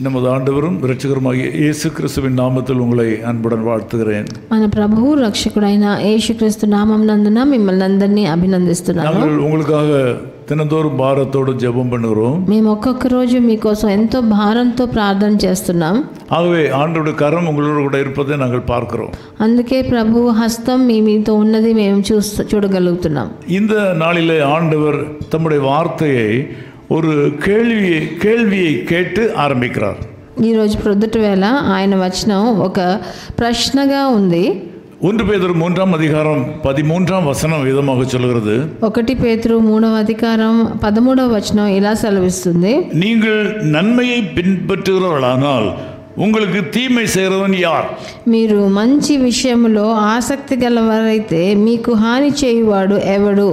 நமது ஆண்டவரும் இரட்சகருமாகிய இயேசு கிறிஸ்துவின் நாமத்தில் உங்களை அன்புடன் வாழ்த்துகிறேன். మన ప్రభువు రక్షకుడైన యేసుక్రీస్తు నామమునందున మిమ్మల్ని అందరినీ అభినందిస్తున్నాను. நாங்கள் உங்களுக்காக தினந்தோறும் பாரத்தோடு ஜெபம் பண்ணுகிறோம். మేము ఒక్కొక్క రోజు మీకోసం ఎంతో భారంతో ప్రార్థన చేస్తున్నాం. ஆகவே ஆண்டவருடைய கரம் உங்களோடு கூட இருப்பதை நாங்கள் பார்க்கிறோம். అందుకే ప్రభువు హస్తం మీతో ఉన్నది మేము చూడగలుగుతున్నాం. இந்த நாளிலே ஆண்டவர் தம்முடைய வார்த்தையை ஒரு கேள்வியை கேட்டு ஆரம்பிக்கிறார். ఈరోజు ప్రొద్దుట వేళ ఆయన వచనం ఒక ప్రశ్నగా ఉంది. 1 பேதுரு 3ஆம் அதிகாரம் 13ஆம் வசனம் விதமாக சொல்கிறது. 1 பேతురు 3వ అధికారం 13వ వచనం ఇలా సెలవిస్తుంది. நீங்கள் நன்மையை பின்பற்றுகிறவர்களானால் உங்களுக்கு தீமை செய்கிறவன் யார்? మీరు మంచి విషయంలో ఆసక్తి గలవారైతే మీకు హాని చేయువాడు ఎవడు?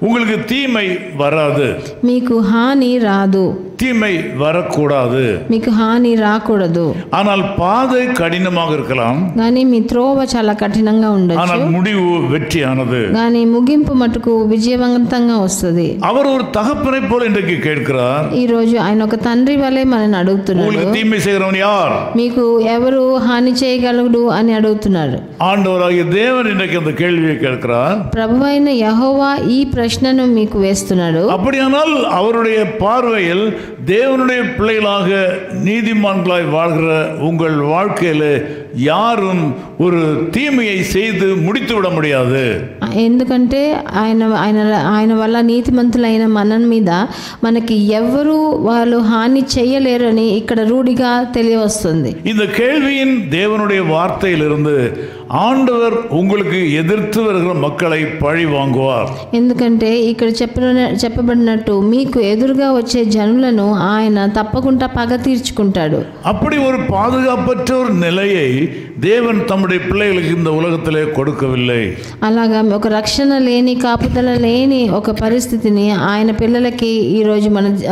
உங்களுக்கு தீமை வராது, మీకు హాని రాదు, தீமை வரக்கூடாது, మీకు హాని రాకూడదు. ஆனால் பாதை கடினமாக இருக்கலாம், కానీ మీ త్రోవ చాలా కఠినంగా ఉండొచ్చు, ஆனால் முடிவு வெற்றியானது. కానీ ముగింపు మటుకు విజయవంతంగా వస్తుంది. அவர் ஒரு தகப்பனை போல இன்றைக்கு கேட்கிறார். ఈ రోజు ఆయన ఒక తండ్రి వలె మనల్ని అడుగుతున్నాడు. உங்களுக்கு தீமை செய்கிறவன் யார்? మీకు ఎవరు హాని చేయగలడు అని అడుగుతున్నాడు. ஆண்டவராகிய தேவன் இன்றைக்கு அந்த கேள்வியை கேட்கிறார். ప్రభువైన యెహోవా ఈ ప్రశ్నను మీకు వేస్తున్నాడు. அப்படியானால் அவருடைய பார்வையில் தேவனுடைய பிள்ளைகளாக நீதிமான்களாய் வாழ்கிற உங்கள் வாழ்க்கையில யாரும் ஒரு தீமையை செய்து முடித்து விட முடியாது. ఎందుకంటే ఆయన వల్ల నీతిమంతులైన మన మీద మనకి ఎవరు వాళ్ళు హాని చేయలేరని ఇక్కడ రూఢిగా తెలియవస్తుంది. இந்த கேள்வியின் தேவனுடைய வார்த்தையிலிருந்து ஆண்டவர் உங்களுக்கு எதிர்த்து வருகிற மக்களை பழி வாங்குவார். ఎందుకంటే ఇక్కడ చెప్పబడినట్టు మీకు ఎదురుగా వచ్చే జనులను ఆయన తప్పకుండా పగ తీర్చుకుంటాడు. அப்படி ஒரு பாதுகாப்பற்ற ஒரு நிலையை தேவன் தம்முடைய பிள்ளைகளுக்கு இந்த உலகத்திலே கொடுக்கவில்லை. అలాగా ఒక రక్షణ లేని కాపుదల లేని ఒక పరిస్థితిని ఆయన పిల్లలకి ఈ రోజు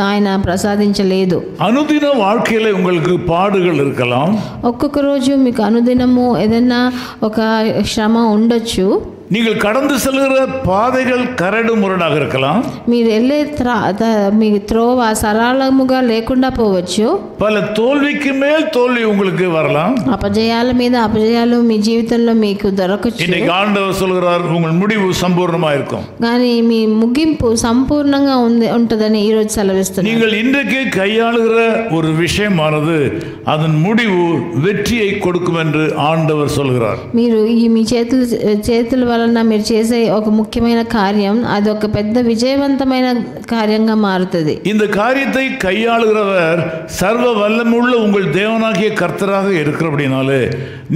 ఆయన ప్రసాదించలేదు. అనుదిన வாழ்க்கையில உங்களுக்கு பாடுகள் இருக்கலாம். ఒక్కొక్క రోజు మీకు అనుదినము ఏదైనా ఒక శ్రమ ఉండొచ్చు. நீங்கள் கடந்து செல்கிற பாதைகள் கரடு முரடாக இருக்கலாம். మీరు వెళ్ళే మీ త్రోవ సరళముగా లేకుండా పోవచ్చు. பல தோல்விக்கு மேல் தோல்வி உங்களுக்கு வரலாம். అపజయాల మీద అపజయాలు మీ జీవితంలో మీకు దొరకచ్చు. இன்னைக்கு ஆண்டவர் சொல்கிறார், உங்கள் முடிவு சம்பூர்ணமா இருக்கும். కానీ మీ ముగింపు సంపూర్ణంగా ఉంటుందని ఈ రోజు సెలవిస్తున్నారు. நீங்கள் இன்றைக்கு கையாளுகிற ஒரு விஷயமானது அதன் முடிவு வெற்றியை கொடுக்கும் என்று ஆண்டவர் சொல்கிறார். మీరు మీ చేతుల వలన మీరు చేసే ఒక ముఖ్యమైన కార్యం అది ఒక పెద్ద విజయవంతమైన కార్యంగా మారుతుంది. இந்த காரியத்தை கையாளுகிறவர் சர்வ வல்லமுள்ள உங்கள் தேவனாகிய கர்த்தராக இருக்கிறபடினாலே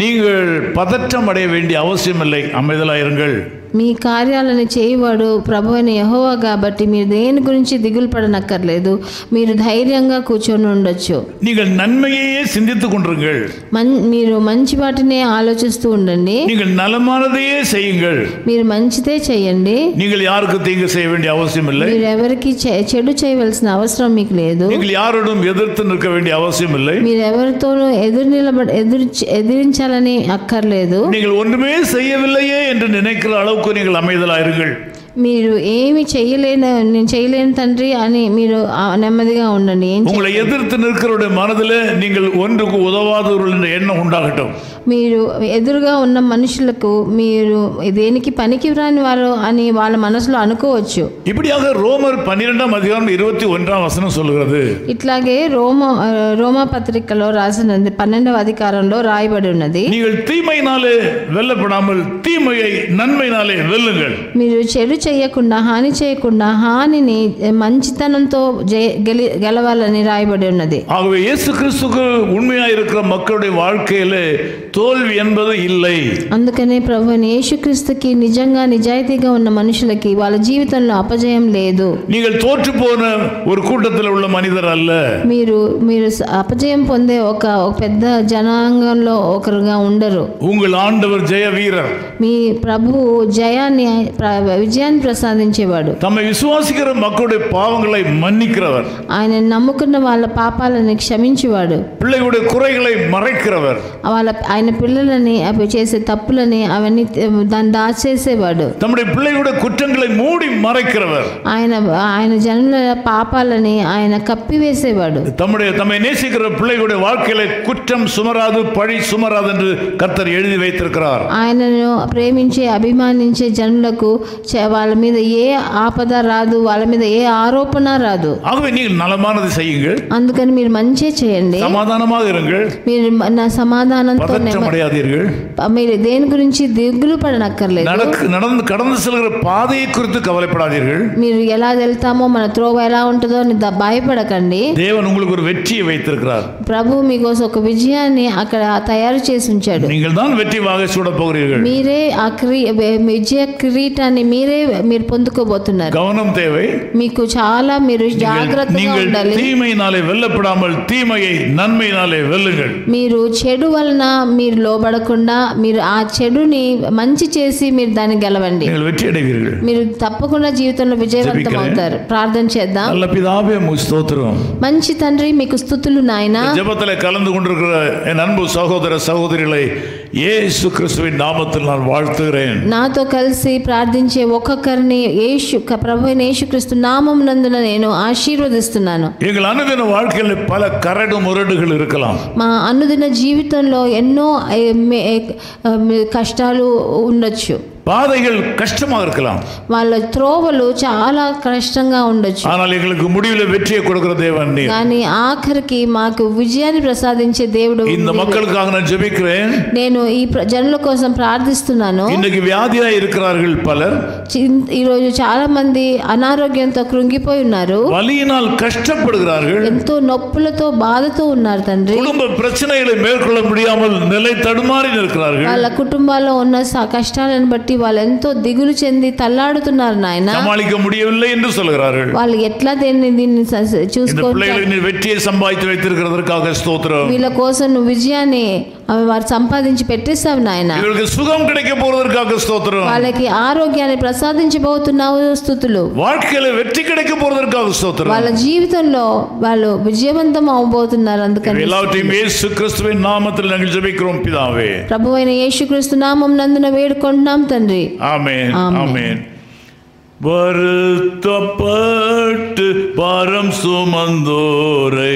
நீங்கள் பதற்றம் அடைய வேண்டிய அவசியம் இல்லை. அமைதலாயிருங்கள். మీ కార్యాలను చేయవాడు ప్రభువైన యెహోవా కాబట్టి మీరు దేని గురించి దిగులు పడనక్కర్లేదు. మీరు ధైర్యంగా కూర్చొని ఉండొచ్చు. நீங்கள் நன்மையையே சிந்தித்துக் கொண்டிருங்கள். మీరు మంచి వాటినే ఆలోచిస్తూ ఉండండి. நீங்கள் நலமானதையே செய்யுங்கள். మీరు మంచిదే చేయండి. நீங்கள் யாருக்கு தீங்கு செய்ய வேண்டிய அவசியம் இல்லை. మీరు ఎవరికి చెడు చేయవలసిన అవసరం మీకు లేదు. நீங்கள் யாரோடும் எதிர்த்து நிற்க வேண்டிய அவசியம் இல்லை. మీరు ఎవరితోనూ ఎదిరించాలని అక్కర్లేదు. நீங்கள் ஒன்றுமே செய்யவில்லையே என்று நினைக்கிற அளவுக்கு நீங்கள் அமைதலாயிருங்கள். మీరు ఏమి నేను చేయలేని తండ్రి అని మీరు నెమ్మదిగా ఉండండి. உங்களை எதிர்த்து நிற்கிறவருடைய மனதில் நீங்கள் ஒன்றுக்கு உதவாதவர்கள் என்ற எண்ணம் உண்டாகட்டும். మీరు ఎదురుగా ఉన్న మనుషులకు మీరు దేనికి పనికి రాని వారు అని వాళ్ళ మనసులో అనుకోవచ్చు. இப்படியாக ரோமர் 12ஆம் அதிகாரம் 21ஆம் வசனம் சொல்கிறது. ఇట్లాగే రోమా పత్రికలో రాసినది 12వ అధికారంలో రాయబడి ఉన్నది. நீங்கள் தீமையினாலே வெல்லப்படாமல் தீமையை நன்மையினாலே வெல்லுங்கள். మీరు చెడు చేయకుండా హాని చేయకుండా హానిని మంచితనంతో గెలవాలని రాయబడి ఉన్నది. ஆகவே இயேசு கிறிஸ்துவுக்கு உண்மையாக இருக்கிற மக்களுடைய வாழ்க்கையிலே தோல்வி என்பது இல்லை. అందుకనే ప్రభువైన యేసుక్రీస్తుకి నిజంగా నిజాయితీగా ఉన్న మనుషులకి వాళ్ళ జీవితంలో అపజయం లేదు. நீங்கள் தோற்று போன ஒரு கூட்டத்தில் உள்ள மனிதர் அல்ல. మీరు అపజయం పొందే ఒక పెద్ద జనాంగంలో ఒకరుగా ఉండరు. உங்கள் ஆண்டவர் ஜெய வீரர். మీ ప్రభువు విజయాన్ని విజయాన్ని ప్రసాదించేవాడు. தம்மை விசுவாசிக்கிற மக்களுடைய பாவங்களை மன்னிக்கிறவர், ఆయన నమ్ముకున్న వాళ్ళ పాపాలని క్షమించేవాడు. பிள்ளைகளுடைய குறைகளை மறைக்கிறவர், ఆయన పిల్లలని అవి చేసే తప్పులని అవన్నీ దాన్ని దాచేసేవాడు. தம்முடைய பிள்ளைகளுடைய குற்றங்களை மூடி மறைக்கிறவர், ఆయన జనుల పాపాలని ఆయన కప్పివేసేవాడు. தம்மை நேசிக்கிற பிள்ளைகளுடைய வாழ்க்கையில குற்றம் சுமராது பழி சுமராது என்று கர்த்தர் எழுதி வைத்திருக்கிறார். ఆయనను ప్రేమించే అభిమానించే జనులకు వాళ్ళ మీద ఏ ఆపద రాదు, వాళ్ళ మీద ఏ ఆరోపణ రాదు. ஆகவே நீங்கள் நலமானது செய்யுங்கள், అందుకని మీరు మంచి చేయండి, సమాధానமாக இருங்கள், మీరు నా సమాధానంతో பதற்றமடையாதீர்கள், మీరు దేని గురించి దిగులు పడనక్కర్లేదు, கடந்து செல்கிற பாதையை குறித்து கவலைப்படாதீர்கள், మీరు ఎలా వెళ్తామో మన త్రోవ ఎలా ఉంటుందో అని భయపడకండి. தேவன் உங்களுக்கு ஒரு வெற்றியை வைத்திருக்கிறார். ప్రభు మీకోసం ఒక విజయాన్ని అక్కడ తయారు చేసి ఉంచాడు. நீங்கள் தான் வெற்றி வாகை சூட போகிறீர்கள். మీరే ఆ విజయ కిరీటాన్ని మీరు పొందుకోబోతున్నారు. கவனம் தேவை. మీకు చాలా మీరు జాగ్రత్తగా ఉండాలి. தீமையினாலே வெல்லப்படாமல் தீமையை நன்மையினாலே வெல்லுங்கள். మీరు చెడు వలన మీరు లోబడకుండా మీరు ఆ చెడుని మంచి చేసి మీరు దాన్ని గెలవండి. நீங்கள் வெற்றி அடைவீர்கள். మీరు తప్పకుండా జీవితంలో విజయవంతం అవుతారు. ప్రార్థన చేద్దాం. நல்ல பிதாவே உமக்கு ஸ்தோத்திரம். మంచి తండ్రి మీకు స్తుతులు నాయనా. ஜெபத்திலே கலந்து கொண்டிருக்கிற என் அன்பு சகோதர சகோதரிகளை இயேசு கிறிஸ்துவின் நாமத்தில் நான் வாழ்த்துகிறேன். నాతో కలిసి ప్రార్థించే ఒక్కొక్కరిని ప్రభువైన యేసుక్రీస్తు నామమునందున నేను ఆశీర్వదిస్తున్నాను. எங்கள் அனுதின வாழ்க்கையில் பல கரடு முரடுகள் இருக்கலாம். మా అనుదిన జీవితంలో ఎన్నో కష్టాలు ఉండొచ్చు. பாதைகள் கஷ்டமாக இருக்கலாம். వాళ్ళ త్రోవలు చాలా కష్టంగా ఉండొచ్చు. ஆனால் எங்களுக்கு முடிவில் வெற்றியை கொடுக்கிற தேவன் நீர். కానీ ఆఖరికి మాకు విజయాన్ని ప్రసాదించే దేవుడు. இந்த மக்களுக்காக நான் ஜெபிக்கிறேன். నేను ఈ జనుల కోసం ప్రార్థిస్తున్నాను. இன்னைக்கு வியாதியா இருக்கிறார்கள் பலர். ఈ రోజు చాలా మంది అనారోగ్యంతో కృంగిపోయి ఉన్నారు. வலியினால் கஷ்டப்படுகிறார்கள். ఎంతో నొప్పులతో బాధతో ఉన్నారు తండ్రి. குடும்ப பிரச்சனைகளை மேற்கொள்ள முடியாமல் நிலை தடுமாறி இருக்கிறார்கள். వాళ్ళ కుటుంబాల్లో ఉన్న కష్టాలను బట్టి వాళ్ళు ఎంతో దిగులు చెంది తల్లాడుతున్నారు నాయన. சமாளிக்க முடியவில்லை என்று சொல்கிறார்கள். వాళ్ళు ఎట్లా దీన్ని చూసుకోవాలి. வெற்றியை சம்பாதித்து வைத்திருக்கிறதற்காக ஸ்தோத்திரம். వీళ్ళ కోసం నువ్వు విజయాన్ని వారు సంపాదించి పెట్టేస్తావు నాయన. இவர்களுக்கு சுகம் கிடைக்க போவதற்காக ஸ்தோத்திரம். వాళ్ళకి ఆరోగ్యాన్ని ప్రసాదించబోతున్నావు స్తుతులు. வாழ்க்கையில வெற்றி கிடைக்க போவதற்காக ஸ்தోத்திரம். వాళ్ళ జీవితంలో వాళ్ళు విజయవంతం అవబోతున్నారు. అందుకని எல்லாவற்றையும் இயேசு கிறிஸ்துவின் நாமத்தில் நாங்கள் ஜெபிக்கிறோம் பிதாவே. ప్రభువైన యేసుక్రీస్తు నామం నందున వేడుకుంటున్నాం తండ్రి. ஆமென் ஆமென். வருத்தப்பட்டு பாரம் சுமந்தோரை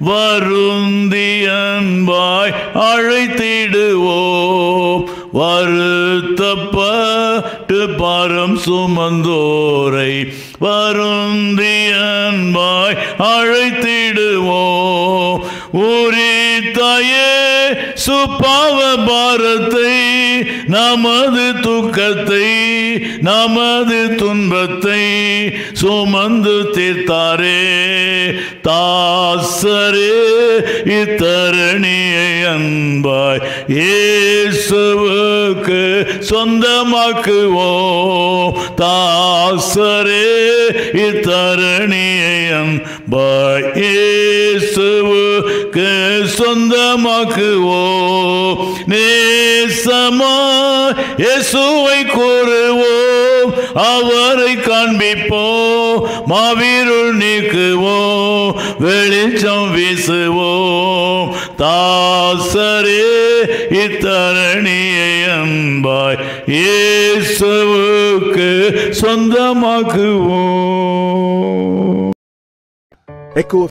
வருந்தி அன்பாய் அழைத்திடுவோம். வருத்தப்பட்டு பாரம் சுமந்தோரை வருந்தி அன்பாய் அழைத்திடுவோம். உரித்தாயே சுபாவ பாரத்தை நமது துக்கத்தை நமது துன்பத்தை சுமந்து தீர்த்தாரே. தாசரே இத்தரணியை அன்பாய் இயேசுவுக்கு சொந்தமாக்குவோம். தாசரே இத்தரணியை அன்பாய் இயேசுவுக்கு சொந்தமாக்குவோம். நேசமாய் இயேசுவை கூறுவோம், அவரை காண்பிப்போம், மாவீருள் நீக்குவோம், வெளிச்சம் வீசுவோம். தாசரே இத்தரணியை அன்பாய் இயேசுவுக்கு சொந்தமாக்குவோம்.